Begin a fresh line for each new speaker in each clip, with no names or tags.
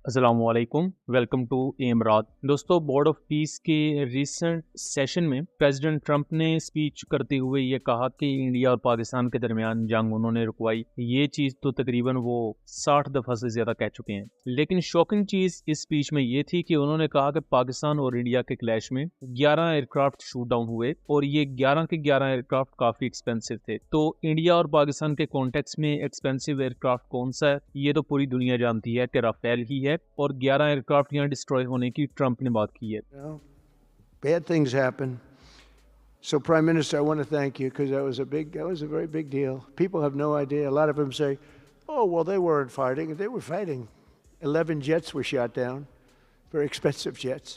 अस्सलामु अलैकुम, welcome to एमरात। दोस्तों, बोर्ड ऑफ पीस के रिसेंट सेशन में प्रेसिडेंट ट्रंप ने स्पीच करते हुए ये कहा कि इंडिया और पाकिस्तान के दरमियान जंग उन्होंने रुकवाई। ये चीज़ तो तकरीबन वो 60 दफ़ा से ज़्यादा कह चुके हैं। लेकिन शॉकिंग चीज़ इस स्पीच में ये थी कि उन्होंने कहा कि पाकिस्तान और इंडिया के क्लैश में 11 एयरक्राफ्ट शूट डाउन हुए और ये 11 के 11 एयरक्राफ्ट काफ़ी एक्सपेंसिव थे। तो इंडिया और पाकिस्तान के कॉन्टेक्स्ट में एक्सपेंसिव एयरक्राफ्ट कौन सा है, ये तो पूरी दुनिया जानती है कि राफेल ही है और 11 एयरक्राफ्ट यहाँ डिस्ट्रॉय होने की ट्रंप ने बात की है।
Bad things happen. So, Prime Minister, I want to thank you because that was a very big deal. People have no idea. A lot of them say, "Oh, well, they weren't fighting. They were fighting. 11 jets were shot down, very expensive jets,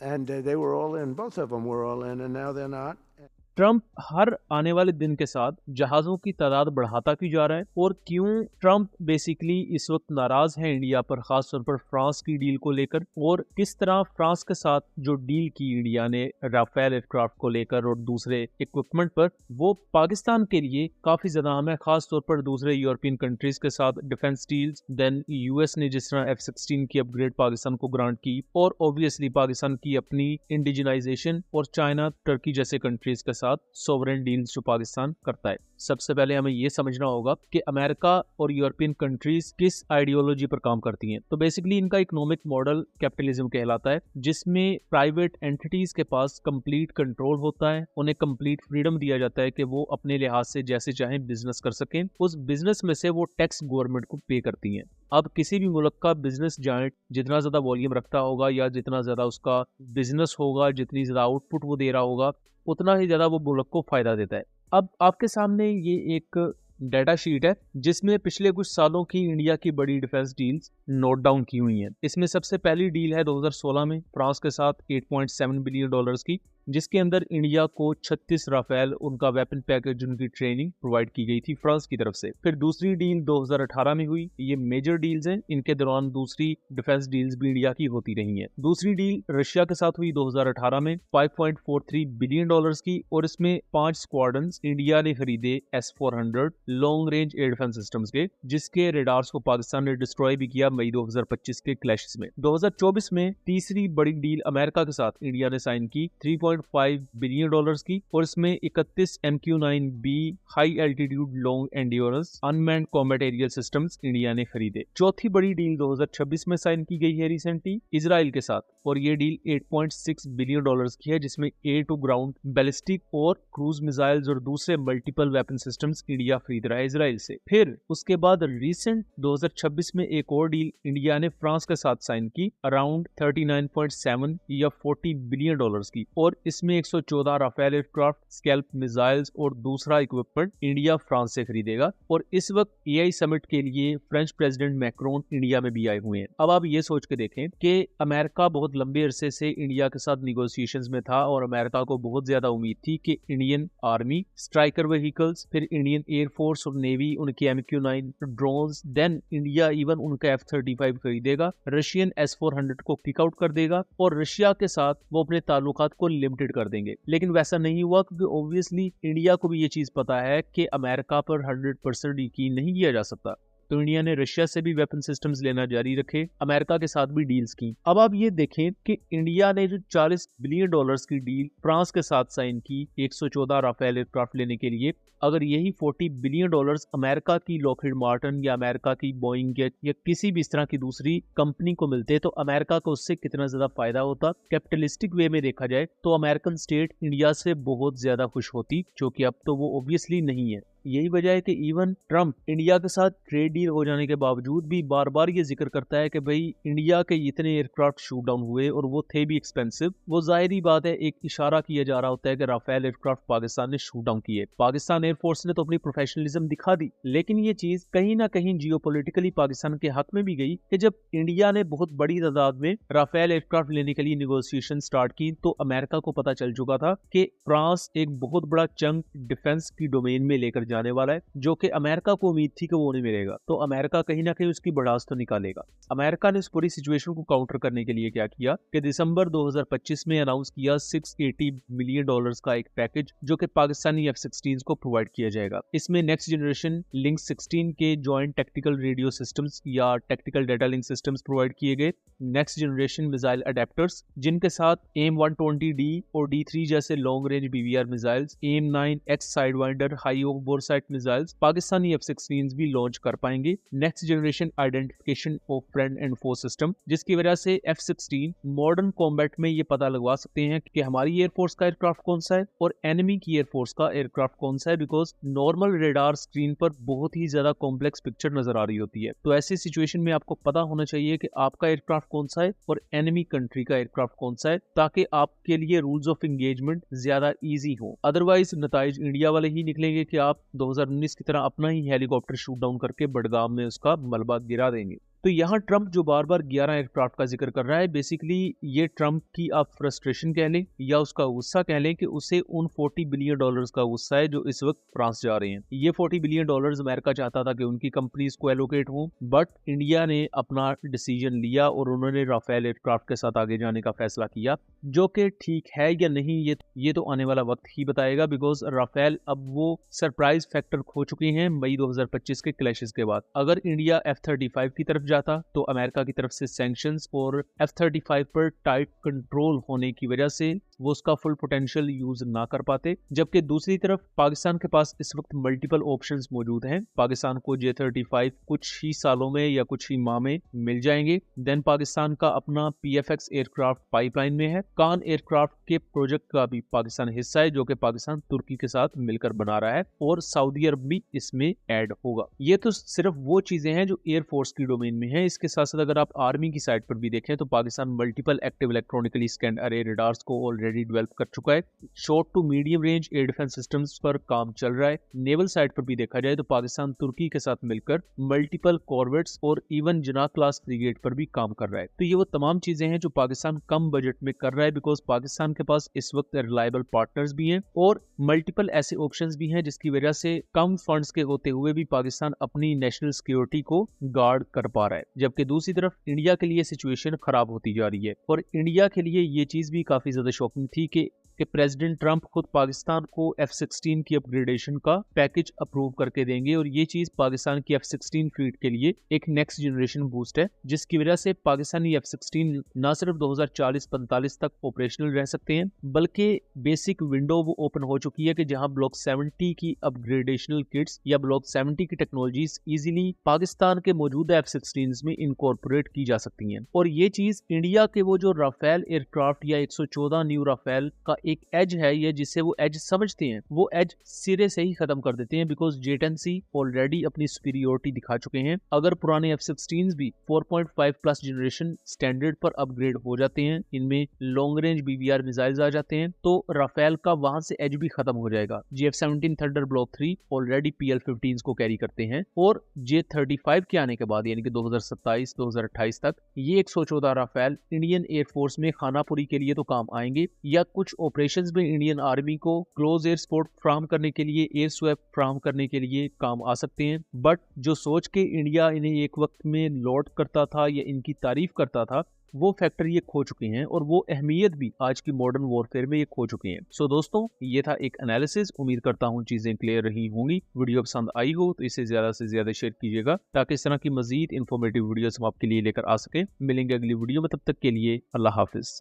and they were all in. Both of them were all in, and now they're not."
Trump हर आने वाले दिन के साथ जहाज़ों की तादाद बढ़ाता क्यों जा रहा है और क्यों ट्रंप बेसिकली इस वक्त नाराज है इंडिया पर, खास तौर पर फ्रांस की डील को लेकर, और किस तरह फ्रांस के साथ जो डील की इंडिया ने राफेल एयरक्राफ्ट को लेकर और दूसरे इक्विपमेंट पर, वो पाकिस्तान के लिए काफी ज्यादा अहम है, खास तौर पर दूसरे यूरोपियन कंट्रीज के साथ डिफेंस डील्स। देन यूएस ने जिस तरह F-16 की अपग्रेड पाकिस्तान को ग्रांट की, और ऑब्वियसली पाकिस्तान की अपनी इंडिजिनाइजेशन, और चाइना, टर्की जैसे कंट्रीज के साथ सोवरेन डील्स जो पाकिस्तान करता है। सबसे पहले हमें यह समझना होगा कि अमेरिका और यूरोपियन कंट्रीज किस आइडियोलॉजी पर काम करती हैं। तो बेसिकली इनका इकोनॉमिक मॉडल कैपिटलिज्म कहलाता है, जिसमें प्राइवेट एंटिटीज के पास कंप्लीट कंट्रोल होता है, उन्हें कंप्लीट फ्रीडम दिया जाता है कि वो अपने लिहाज से जैसे चाहें बिजनेस कर सकें। उस बिजनेस में से वो टैक्स गवर्नमेंट को पे करती हैं। अब किसी भी मुल्क का बिजनेस जायंट जितना ज्यादा वॉल्यूम रखता होगा या जितना ज्यादा उसका बिजनेस होगा, जितनी ज्यादा आउटपुट वो दे रहा होगा, उतना ही ज्यादा वो मुल्क को फायदा देता है। अब आपके सामने ये एक डाटा शीट है जिसमें पिछले कुछ सालों की इंडिया की बड़ी डिफेंस डील्स नोट डाउन की हुई हैं। इसमें सबसे पहली डील है 2016 में फ्रांस के साथ $8.7 बिलियन की, जिसके अंदर इंडिया को 36 राफेल, उनका वेपन पैकेज, उनकी ट्रेनिंग प्रोवाइड की गई थी फ्रांस की तरफ से। फिर दूसरी डील 2018 में हुई। ये मेजर डील्स हैं, इनके दौरान दूसरी डिफेंस डील्स भी इंडिया की होती रही हैं। दूसरी डील रशिया के साथ हुई 2018 में $5.43 बिलियन की, और इसमें 5 स्क्वाड्रन्स इंडिया ने खरीदे S-400 long range air defence systems के, जिसके रेडार्स को पाकिस्तान ने डिस्ट्रॉय भी किया मई 2025 के क्लैशेस में। 2024 में तीसरी बड़ी डील अमेरिका के साथ इंडिया ने साइन की $3.5 बिलियन की, और इसमें 31 MQ-9B high altitude long endurance unmanned combat aerial systems India ने खरीदे। चौथी बड़ी डील 2026 में साइन की गई है रिसेंटली इजराइल के साथ, और ये डील $8.6 बिलियन की है, जिसमें एयर टू ग्राउंड बैलिस्टिक और क्रूज मिसाइल्स और दूसरे मल्टीपल वेपन सिस्टम्स इंडिया खरीद रहा है इजराइल से। फिर उसके बाद रिसेंट 2026 में एक और डील इंडिया ने फ्रांस के साथ साइन की अराउंड 39.7 या $40 बिलियन की, और इसमें 114 राफेल एयरक्राफ्ट, स्कैल्प मिसाइल्स और दूसरा इक्विपमेंट इंडिया फ्रांस से खरीदेगा। और इस वक्त AI समिट के लिए फ्रेंच प्रेसिडेंट मैक्रोन इंडिया में भी आए हुए हैं। अब आप ये सोच के देखें कि अमेरिका बहुत लंबे अरसे से इंडिया के साथ निगोशिएशंस में था, और अमेरिका को बहुत ज्यादा उम्मीद थी कि इंडियन आर्मी स्ट्राइकर व्हीकल्स, फिर इंडियन एयरफोर्स और नेवी उनके MQ-9 drones, then India even उनका F-35 खरीदेगा, रशियन S-400 को किक आउट कर देगा, और रशिया के साथ वो अपने ताल्लुकात को लिमिटेड कर देंगे। लेकिन वैसा नहीं हुआ, क्योंकि ऑब्वियसली इंडिया को भी ये चीज पता है कि अमेरिका पर 100% यकीन नहीं किया जा सकता। तो इंडिया ने रशिया से भी वेपन सिस्टम्स लेना जारी रखे, अमेरिका के साथ भी डील्स की। अब आप ये देखें कि इंडिया ने जो $40 बिलियन की डील फ्रांस के साथ साइन की 114 राफेल एयरक्राफ्ट लेने के लिए, अगर यही $40 बिलियन अमेरिका की लॉकहीड मार्टिन या अमेरिका की बोइंग या किसी भी इस तरह की दूसरी कंपनी को मिलते, तो अमेरिका को उससे कितना ज्यादा फायदा होता। कैपिटलिस्टिक वे में देखा जाए तो अमेरिकन स्टेट इंडिया से बहुत ज्यादा खुश होती, जो कि अब तो वो ऑब्वियसली नहीं है। यही वजह है कि इवन ट्रंप इंडिया के साथ ट्रेड डील हो जाने के बावजूद भी बार बार ये जिक्र करता है कि भाई इंडिया के इतने एयरक्राफ्ट शूट डाउन हुए और वो थे भी एक्सपेंसिव। वो जाहिर ही बात है, एक इशारा किया जा रहा होता है कि राफेल एयरक्राफ्ट पाकिस्तान ने शूट डाउन किए। पाकिस्तान एयरफोर्स ने तो अपनी प्रोफेशनलिज्म दिखा दी, लेकिन ये चीज कहीं ना कहीं जियोपॉलिटिकली पाकिस्तान के हक में भी गई कि जब इंडिया ने बहुत बड़ी तादाद में राफेल एयरक्राफ्ट लेने के लिए निगोशिएशन स्टार्ट की, तो अमेरिका को पता चल चुका था कि फ्रांस एक बहुत बड़ा चंक डिफेंस की डोमेन में लेकर जाने वाला है, जो कि अमेरिका को उम्मीद थी कि वो नहीं मिलेगा। तो अमेरिका कहीं ना कहीं उसकी भड़ास तो निकालेगा। अमेरिका ने इस पूरी सिचुएशन को काउंटर करने के लिए क्या किया कि दिसंबर 2025 में अनाउंस किया $680 मिलियन का एक पैकेज, जो कि पाकिस्तानी F-16 को प्रोवाइड किया जाएगा। इसमें नेक्स्ट जनरेशन लिंक 16 के जॉइंट टैक्टिकल रेडियो सिस्टम्स या tactical data link systems provide किए गए, नेक्स्ट जनरेशन मिसाइल अडेप्टर्स जिनके साथ AIM-120D और D3 जैसे long range BVR missiles, AIM-9X sidewinder high boresight missiles Pakistani F-16 भी लॉन्च कर पाएंगे, next generation identification of friend and foe system, जिसकी वजह से F-16 मॉडर्न कॉम्बैट में ये पता लगवा सकते हैं कि हमारी एयरफोर्स का एयरक्राफ्ट कौन सा है और एनिमी की एयरफोर्स का एयरक्राफ्ट कौन सा है, बिकॉज नॉर्मल रेडार स्क्रीन पर बहुत ही ज्यादा कॉम्प्लेक्स पिक्चर नजर आ रही होती है। तो ऐसी सिचुएशन में आपको पता होना चाहिए कि आपका एयरक्राफ्ट कौन सा है और एनिमी कंट्री का एयरक्राफ्ट कौन सा है, ताकि आपके लिए रूल्स ऑफ एंगेजमेंट ज्यादा इजी हो। अदरवाइज नताइज इंडिया वाले ही निकलेंगे कि आप 2019 की तरह अपना ही हेलीकॉप्टर शूट डाउन करके बडगाम में उसका मलबा गिरा देंगे। तो यहाँ ट्रंप जो बार बार 11 एयरक्राफ्ट का जिक्र कर रहा है, बेसिकली ये ट्रंप की आप फ्रस्ट्रेशन कह लें या उसका गुस्सा कह लें कि उसे उन $40 बिलियन का गुस्सा है जो इस वक्त फ्रांस जा रहे हैं। ये $40 बिलियन अमेरिका चाहता था कि उनकी कंपनीज को एलोकेट हो, बट इंडिया ने अपना डिसीजन लिया और उन्होंने राफेल एयरक्राफ्ट के साथ आगे जाने का फैसला किया, जो कि ठीक है या नहीं ये तो आने वाला वक्त ही बताएगा, बिकॉज राफेल अब वो सरप्राइज फैक्टर खो चुके हैं मई 2025 के क्लैशेस के बाद। अगर इंडिया F-35 की तरफ जाता तो अमेरिका की तरफ से सैंक्शंस और F-35 पर टाइट कंट्रोल होने की वजह से वो उसका फुल पोटेंशियल यूज ना कर पाते, जबकि दूसरी तरफ पाकिस्तान के पास इस वक्त मल्टीपल ऑप्शंस मौजूद हैं। पाकिस्तान को J-35 कुछ ही सालों में या कुछ ही माह में मिल जाएंगे। देन पाकिस्तान का अपना PFX एयरक्राफ्ट पाइपलाइन में है। कान एयरक्राफ्ट के प्रोजेक्ट का भी पाकिस्तान हिस्सा है, जो कि पाकिस्तान तुर्की के साथ मिलकर बना रहा है, और सऊदी अरब भी इसमें ऐड होगा। ये तो सिर्फ वो चीजें हैं जो एयरफोर्स की डोमेन में है। इसके साथ साथ अगर आप आर्मी की साइड पर भी देखें तो Pakistan multiple active electronically scanned array radars को ऑलरेडी डेवलप कर चुका है। Short to medium range air defence systems पर काम चल रहा है। नेवल साइड पर भी देखा जाए तो पाकिस्तान तुर्की के साथ मिलकर मल्टीपल कॉर्वेट्स और इवन जना क्लास फ्रिगेट पर भी काम कर रहा है। तो ये वो तमाम चीजें हैं जो पाकिस्तान कम बजट में कर रहा है, बिकॉज पाकिस्तान के पास इस वक्त रिलायबल पार्टनर्स भी हैं और मल्टीपल ऐसे ऑप्शंस भी हैं, जिसकी वजह से कम फंड्स के होते हुए भी पाकिस्तान अपनी नेशनल सिक्योरिटी को गार्ड कर पा रहा है। जबकि दूसरी तरफ इंडिया के लिए सिचुएशन खराब होती जा रही है, और इंडिया के लिए ये चीज भी काफी ज्यादा शॉकिंग थी कि प्रेसिडेंट ट्रंप खुद पाकिस्तान को F-16 की अपग्रेडेशन का पैकेज अप्रूव करके देंगे, और ये चीज पाकिस्तान की F-16 फ्लीट के लिए एक नेक्स्ट जनरेशन बूस्ट है, जिसकी वजह से पाकिस्तानी F-16 न सिर्फ 2040-45 तक ऑपरेशनल रह सकते हैं, बल्कि बेसिक विंडो वो ओपन हो चुकी है कि जहां ब्लॉक 70 की अपग्रेडेशनल किट्स या ब्लॉक 70 की टेक्नोलॉजीज इजीली पाकिस्तान के मौजूदा F-16 में इनकॉर्पोरेट की जा सकती हैं। और ये चीज इंडिया के वो जो राफेल एयरक्राफ्ट या 114 न्यू राफेल का एक एज है, ये जिसे वो एज समझते हैं, वो एज सिरे से ही खत्म कर देते हैं, बिकॉज J-10C ऑलरेडी अपनी सुपीरियोरिटी दिखा चुके हैं। अगर पुराने F-16 भी 4.5 प्लस जनरेशन स्टैंडर्ड पर अपग्रेड हो जाते हैं, इनमें लॉन्ग रेंज BVR मिसाइल्स आ जाते हैं, तो राफेल का वहां से एज भी खत्म हो जाएगा। F-17 thunder block 3 already PL-15 को कैरी करते हैं, और J-35 के आने के बाद यानी कि 2027-2028 तक ये 114 राफेल इंडियन एयरफोर्स में खानापुरी के लिए तो काम आएंगे, या कुछ ऑपरेशंस में इंडियन आर्मी को क्लोज एयर सपोर्ट फ्राहम करने के लिए, एयर स्वैप फ्राहम करने के लिए काम आ सकते हैं। बट जो सोच के इंडिया इन्हें एक वक्त में लॉर्ड करता था या इनकी तारीफ करता था, वो फैक्टर ये खो चुके हैं, और वो अहमियत भी आज की मॉडर्न वॉरफेयर में ये खो चुके हैं। सो दोस्तों, ये था एक एनालिसिस। उम्मीद करता हूँ चीजें क्लियर रही होंगी। वीडियो पसंद आई हो तो इसे ज्यादा से ज्यादा शेयर कीजिएगा, ताकि इस तरह की मजीद इन्फॉर्मेटिव वीडियोस हम आपके लिए लेकर आ सके। मिलेंगे अगली वीडियो में, तब तक के लिए अल्लाह हाफिज।